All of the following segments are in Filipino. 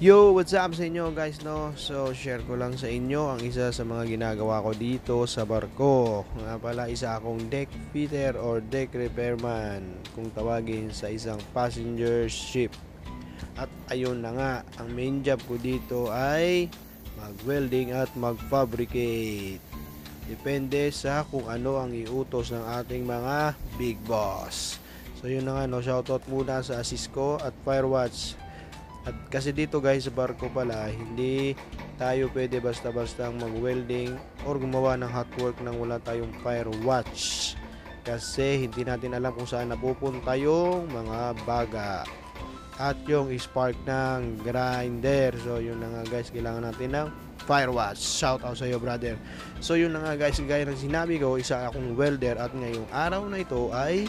Yo, what's up sa inyo guys, no? So, share ko lang sa inyo ang isa sa mga ginagawa ko dito sa barko. Nga pala, isa akong deck fitter or deck repairman kung tawagin sa isang passenger ship. At ayun na nga, ang main job ko dito ay mag-welding at mag-fabricate. Depende sa kung ano ang iutos ng ating mga big boss. So yun na nga, no? Shoutout muna sa assist ko at Firewatch. At kasi dito guys sa barko pala, hindi tayo pwede basta-basta mag-welding or gumawa ng hot work nang wala tayong fire watch. Kasi hindi natin alam kung saan napupunta yung mga baga at yung spark ng grinder. So yun na nga guys, kailangan natin ng fire watch. Shout out sa iyo brother. So yun na nga guys, gaya ng sinabi ko, isa akong welder at ngayong araw na ito ay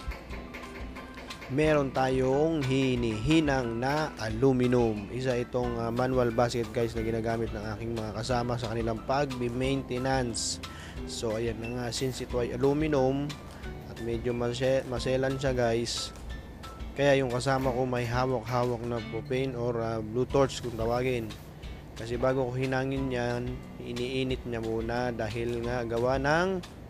meron tayong hinihinang na aluminum. Isa itong manual basket guys na ginagamit ng aking mga kasama sa kanilang pag-maintenance. So ayan na nga, since ito ay aluminum at medyo maselan siya guys, kaya yung kasama ko may hawak-hawak na propane or blue torch kung tawagin. Kasi bago ko hinangin yan, iniinit niya muna dahil nga gawa ng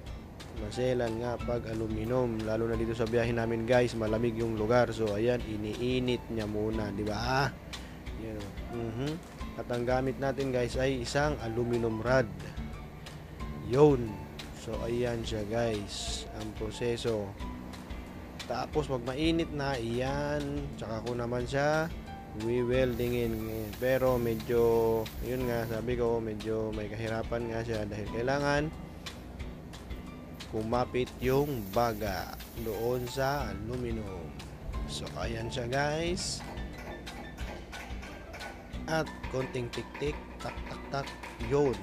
maselan nga pag aluminum, lalo na dito sa biyahe namin guys, malamig yung lugar. So ayan, iniinit niya muna, di ba? Yan. At ang gamit natin guys ay isang aluminum rod. Yun. So ayan siya guys, ang proseso. Tapos pag mainit na, iyan, tsaka ko naman siya weldingin. Pero medyo, yun nga, sabi ko, medyo may kahirapan nga siya dahil kailangan kumapit yung baga doon sa aluminum. So ayan siya guys. At konting tik-tik, tak-tak-tak, yun.